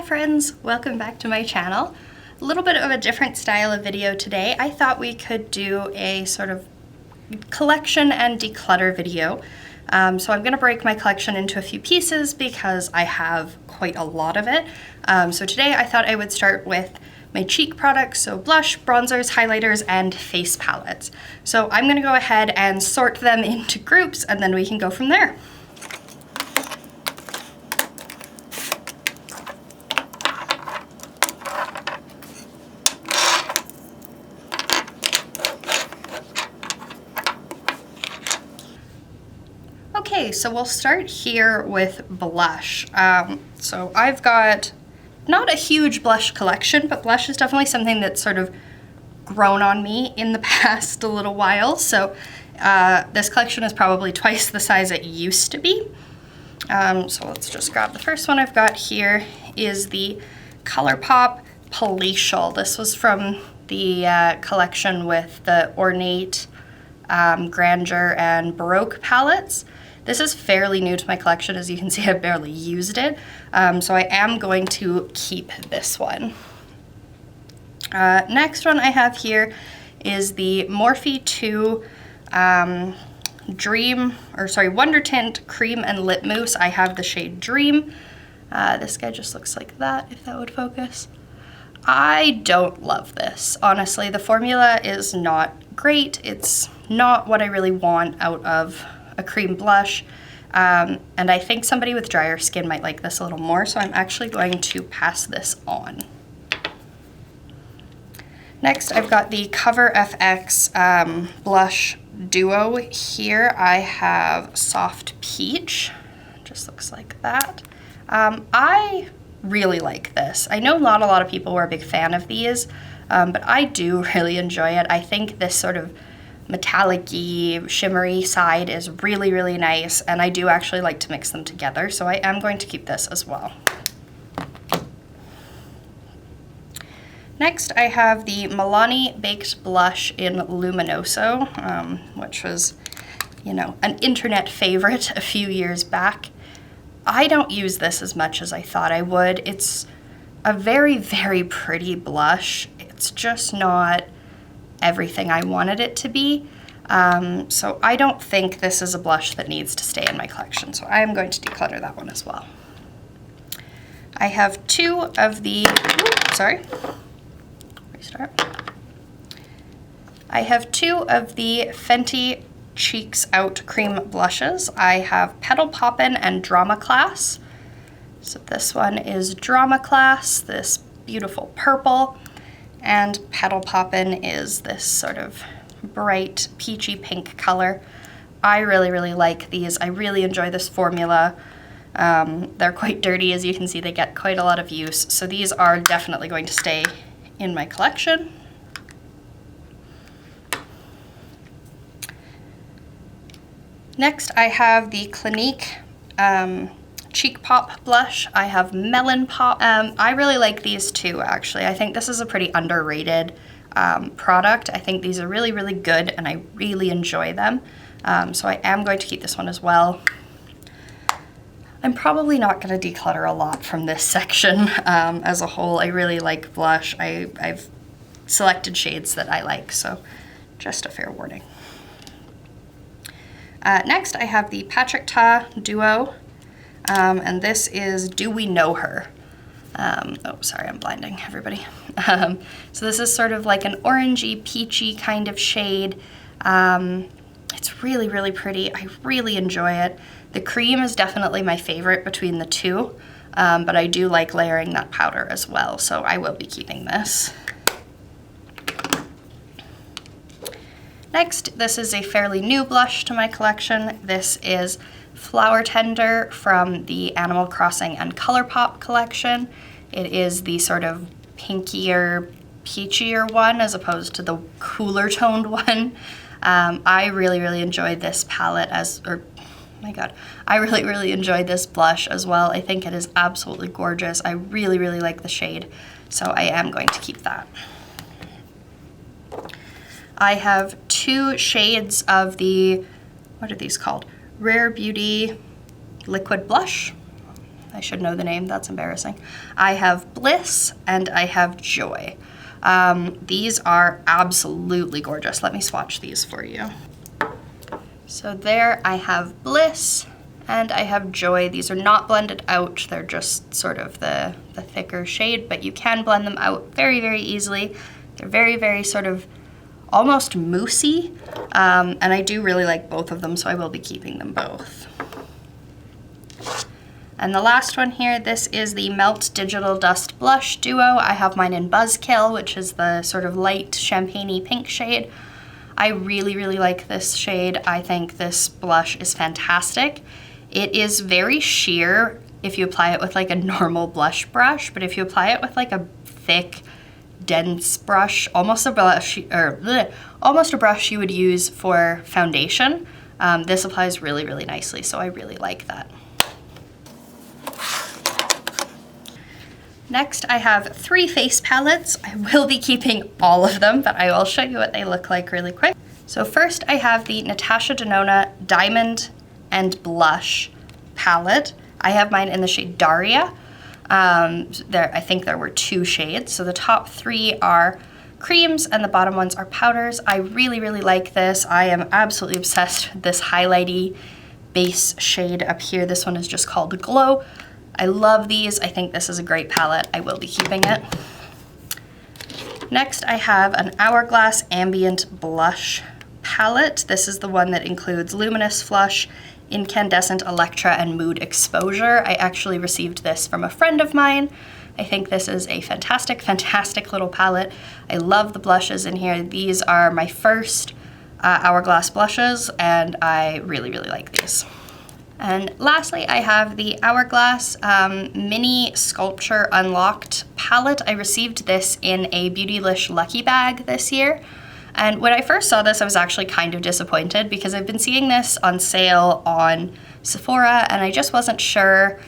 friends, welcome back to my channel. A little bit of a different style of video today. I thought we could do a sort of collection and declutter video. So I'm going to break my collection into a few pieces because I have quite a lot of it. So today I thought I would start with my cheek products, so blush, bronzers, highlighters, and face palettes. So I'm going to go ahead and sort them into groups and then we can go from there. Okay, so we'll start here with blush. So I've got not a huge blush collection, but blush is definitely something that's sort of grown on me in the past a little while. So this collection is probably twice the size it used to be. So let's just grab the first one I've got here is the ColourPop Palatial. This was from the collection with the Ornate, Grandeur, and Baroque palettes. This is fairly new to my collection. As you can see, I've barely used it. So I am going to keep this one. Next one I have here is the Morphe 2 Wonder Tint Cream and Lip Mousse. I have the shade Dream. This guy just looks like that, if that would focus. I don't love this. Honestly, the formula is not great. It's not what I really want out of a cream blush, and I think somebody with drier skin might like this a little more, so I'm actually going to pass this on. Next, I've got the Cover FX blush duo here. I have Soft Peach, just looks like that. I really like this. I know not a lot of people were a big fan of these, but I do really enjoy it. I think this sort of metallic-y, shimmery side is really, really nice, and I do actually like to mix them together, so I am going to keep this as well. Next, I have the Milani Baked Blush in Luminoso, which was, you know, an internet favorite a few years back. I don't use this as much as I thought I would. It's a very, very pretty blush. It's just not everything I wanted it to be. So I don't think this is a blush that needs to stay in my collection, so I am going to declutter that one as well. I have two of the, I have two of the Fenty Cheeks Out Cream blushes. I have Petal Poppin' and Drama Class. So this one is Drama Class, this beautiful purple, and Petal Poppin' is this sort of bright peachy pink color. I really, really like these. I really enjoy this formula. They're quite dirty, as you can see. They get quite a lot of use. So these are definitely going to stay in my collection. Next, I have the Clinique Cheek Pop blush. I have Melon Pop. I really like these too, actually. I think this is a pretty underrated product. I think these are really, really good and I really enjoy them. So I am going to keep this one as well. I'm probably not going to declutter a lot from this section as a whole. I really like blush. I've selected shades that I like, so just a fair warning. Next, I have the Patrick Ta duo. And this is Do We Know Her? Oh, sorry, I'm blinding everybody. So this is sort of like an orangey, peachy kind of shade. It's really, really pretty. I really enjoy it. The cream is definitely my favorite between the two, but I do like layering that powder as well, so I will be keeping this. Next, this is a fairly new blush to my collection. This is Flower Tender from the Animal Crossing and ColourPop collection. It is the sort of pinkier, peachier one as opposed to the cooler toned one. I really, really enjoyed this palette I really, really enjoyed this blush as well. I think it is absolutely gorgeous. I really, really like the shade, so I am going to keep that. I have two shades of the, what are these called? Rare Beauty Liquid Blush. I should know the name, that's embarrassing. I have Bliss and I have Joy. These are absolutely gorgeous. Let me swatch these for you. So there I have Bliss and I have Joy. These are not blended out. They're just sort of the thicker shade, but you can blend them out very, very easily. They're very, very sort of almost moussey, and I do really like both of them, so I will be keeping them both. And the last one here, this is the Melt Digital Dust Blush Duo. I have mine in Buzzkill, which is the sort of light champagne-y pink shade. I really, really like this shade. I think this blush is fantastic. It is very sheer if you apply it with like a normal blush brush, but if you apply it with like a thick, dense brush, almost a brush you would use for foundation, this applies really, really nicely, so I really like that. Next, I have 3 face palettes. I will be keeping all of them, but I will show you what they look like really quick. So first, I have the Natasha Denona Diamond and Blush palette. I have mine in the shade Daria. I think there were 2 shades. So the top 3 are creams and the bottom ones are powders. I really, really like this. I am absolutely obsessed with this highlighty base shade up here. This one is just called Glow. I love these. I think this is a great palette. I will be keeping it. Next, I have an Hourglass Ambient Blush palette. This is the one that includes Luminous Flush, Incandescent Electra, and Mood Exposure. I actually received this from a friend of mine. I think this is a fantastic, fantastic little palette. I love the blushes in here. These are my first Hourglass blushes, and I really, really like these. And lastly, I have the Hourglass Mini Sculpture Unlocked palette. I received this in a Beautylish Lucky Bag this year. And when I first saw this, I was actually kind of disappointed because I've been seeing this on sale on Sephora, and I just wasn't sure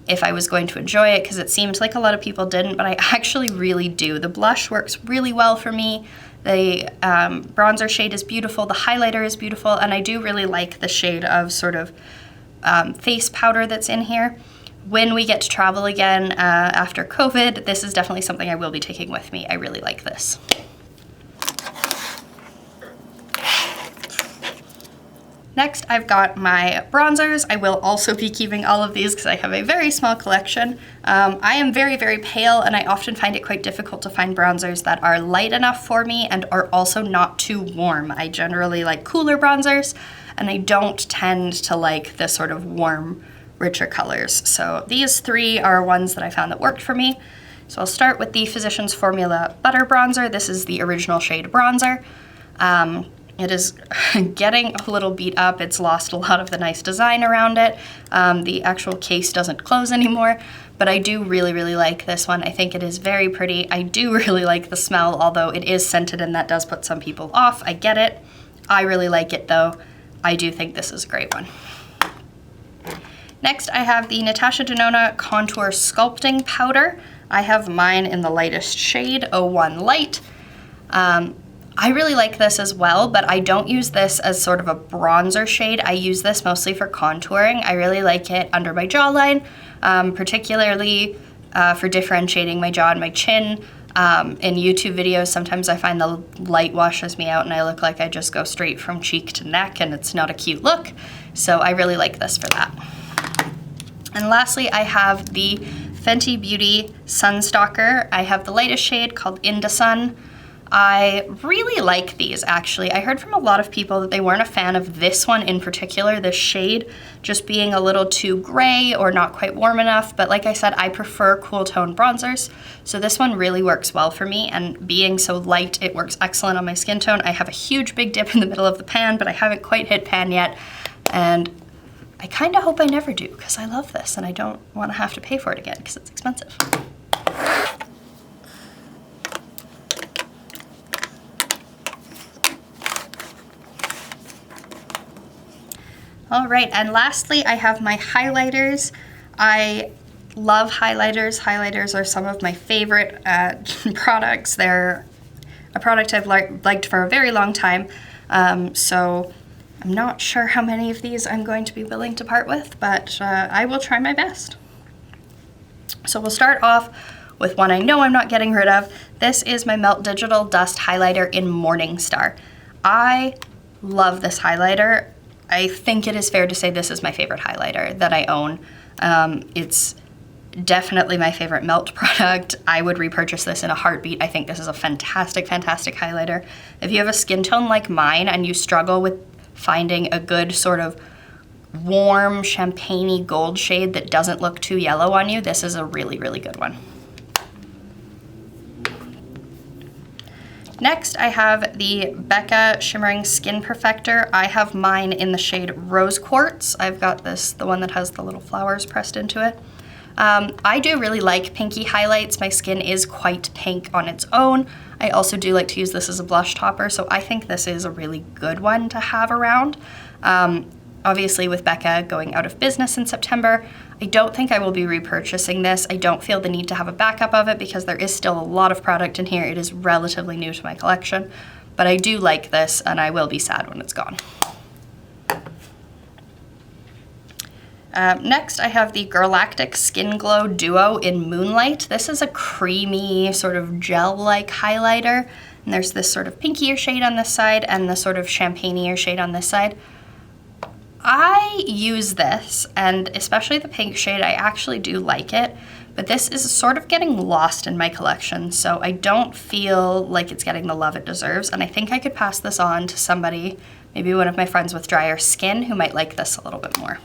if I was going to enjoy it because it seemed like a lot of people didn't, but I actually really do. The blush works really well for me. The bronzer shade is beautiful, the highlighter is beautiful, and I do really like the shade of sort of face powder that's in here. When we get to travel again after COVID, this is definitely something I will be taking with me. I really like this. Next, I've got my bronzers. I will also be keeping all of these because I have a very small collection. I am very, very pale, and I often find it quite difficult to find bronzers that are light enough for me and are also not too warm. I generally like cooler bronzers, and I don't tend to like the sort of warm, richer colors. So these 3 are ones that I found that worked for me. So I'll start with the Physicians Formula Butter Bronzer. This is the original shade bronzer. It is getting a little beat up. It's lost a lot of the nice design around it. The actual case doesn't close anymore, but I do really, really like this one. I think it is very pretty. I do really like the smell, although it is scented and that does put some people off. I get it. I really like it though. I do think this is a great one. Next, I have the Natasha Denona Contour Sculpting Powder. I have mine in the lightest shade, 01 Light. I really like this as well, but I don't use this as sort of a bronzer shade. I use this mostly for contouring. I really like it under my jawline, particularly for differentiating my jaw and my chin. In YouTube videos, sometimes I find the light washes me out and I look like I just go straight from cheek to neck, and it's not a cute look. So I really like this for that. And lastly, I have the Fenty Beauty Sunstalker. I have the lightest shade called Indasun. I really like these, actually. I heard from a lot of people that they weren't a fan of this one in particular, this shade, just being a little too gray or not quite warm enough. But like I said, I prefer cool tone bronzers. So this one really works well for me, and being so light, it works excellent on my skin tone. I have a huge big dip in the middle of the pan, but I haven't quite hit pan yet. And I kind of hope I never do because I love this and I don't want to have to pay for it again because it's expensive. All right, and lastly, I have my highlighters. I love highlighters. Highlighters are some of my favorite products. They're a product I've liked for a very long time. So I'm not sure how many of these I'm going to be willing to part with, but I will try my best. So we'll start off with one I know I'm not getting rid of. This is my Melt Digital Dust Highlighter in Morningstar. I love this highlighter. I think it is fair to say this is my favorite highlighter that I own. It's definitely my favorite Melt product. I would repurchase this in a heartbeat. I think this is a fantastic, fantastic highlighter. If you have a skin tone like mine and you struggle with finding a good sort of warm champagne-y gold shade that doesn't look too yellow on you, this is a really, really good one. Next, I have the Becca Shimmering Skin Perfector. I have mine in the shade Rose Quartz. I've got this, the one that has the little flowers pressed into it. I do really like pinky highlights. My skin is quite pink on its own. I also do like to use this as a blush topper, so I think this is a really good one to have around. Obviously with Becca going out of business in September, I don't think I will be repurchasing this. I don't feel the need to have a backup of it because there is still a lot of product in here. It is relatively new to my collection, but I do like this and I will be sad when it's gone. Next, I have the Galactic Skin Glow Duo in Moonlight. This is a creamy sort of gel-like highlighter, and there's this sort of pinkier shade on this side and the sort of champagne-ier shade on this side. I use this, and especially the pink shade, I actually do like it, but this is sort of getting lost in my collection, so I don't feel like it's getting the love it deserves, and I think I could pass this on to somebody, maybe one of my friends with drier skin, who might like this a little bit more.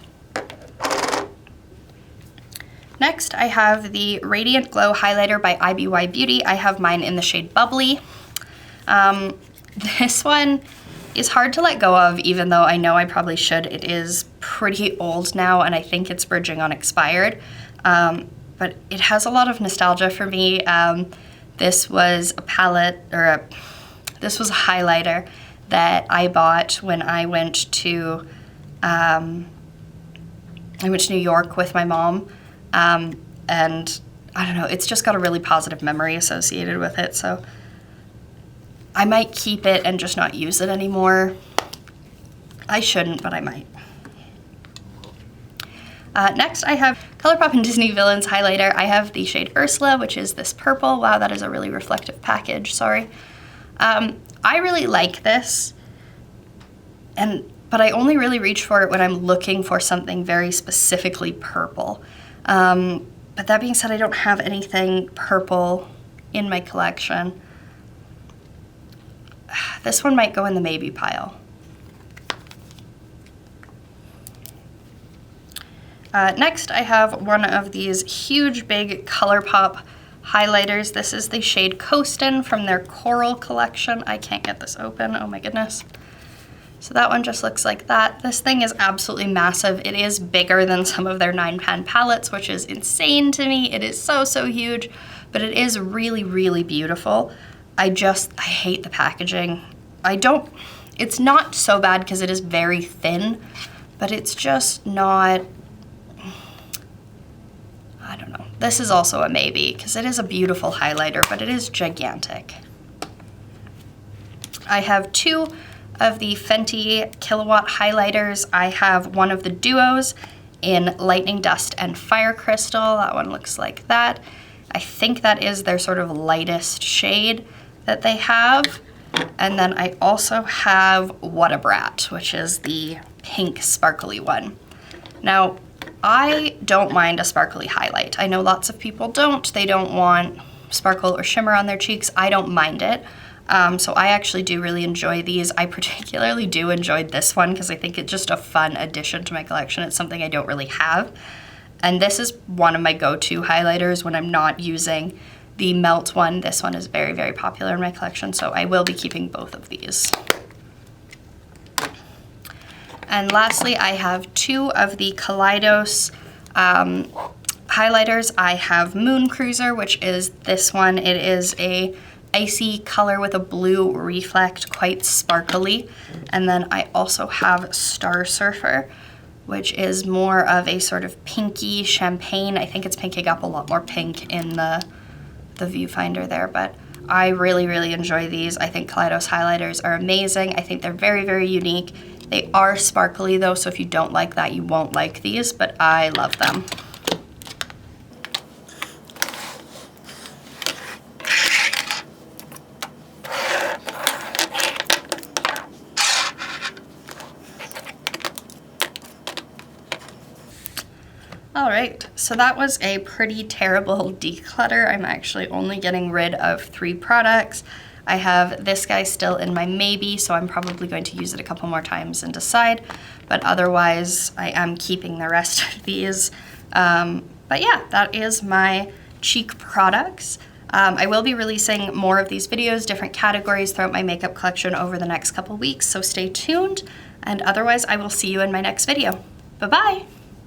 Next, I have the Radiant Glow Highlighter by IBY Beauty. I have mine in the shade Bubbly. This one is hard to let go of, even though I know I probably should. It is pretty old now, and I think it's verging on expired. But it has a lot of nostalgia for me. This was a palette, or this was a highlighter that I bought when I went to New York with my mom. And I don't know, it's just got a really positive memory associated with it, so I might keep it and just not use it anymore. I shouldn't, but I might. Next, I have ColourPop and Disney Villains highlighter. I have the shade Ursula, which is this purple. Wow, that is a really reflective package, sorry. I really like this, but I only really reach for it when I'm looking for something very specifically purple. But that being said, I don't have anything purple in my collection. This one might go in the maybe pile. Next, I have one of these huge, big ColourPop highlighters. This is the shade Coastin' from their Coral collection. I can't get this open, oh my goodness. So that one just looks like that. This thing is absolutely massive. It is bigger than some of their 9-pan palettes, which is insane to me. It is so, so huge, but it is really, really beautiful. I hate the packaging. It's not so bad because it is very thin, but it's just not, I don't know. This is also a maybe because it is a beautiful highlighter, but it is gigantic. I have two of the Fenty Kilowatt highlighters. I have one of the duos in Lightning Dust and Fire Crystal. That one looks like that. I think that is their sort of lightest shade that they have. And then I also have What a Brat, which is the pink sparkly one. Now, I don't mind a sparkly highlight. I know lots of people don't. They don't want sparkle or shimmer on their cheeks. I don't mind it. So I actually do really enjoy these. I particularly do enjoy this one because I think it's just a fun addition to my collection. It's something I don't really have. And this is one of my go-to highlighters when I'm not using the Melt one. This one is very, very popular in my collection, so I will be keeping both of these. And lastly, I have two of the Kaleidos highlighters. I have Moon Cruiser, which is this one. It is a icy color with a blue reflect, quite sparkly. And then I also have Star Surfer, which is more of a sort of pinky champagne. I think it's pinking up a lot more pink in the viewfinder there, but I really, really enjoy these. I think Kaleidos highlighters are amazing. I think they're very, very unique. They are sparkly though, so if you don't like that, you won't like these, but I love them. All right, so that was a pretty terrible declutter. I'm actually only getting rid of 3 products. I have this guy still in my maybe, so I'm probably going to use it a couple more times and decide, but otherwise I am keeping the rest of these. But yeah, that is my cheek products. I will be releasing more of these videos, different categories throughout my makeup collection over the next couple weeks, so stay tuned, and otherwise I will see you in my next video. Bye-bye!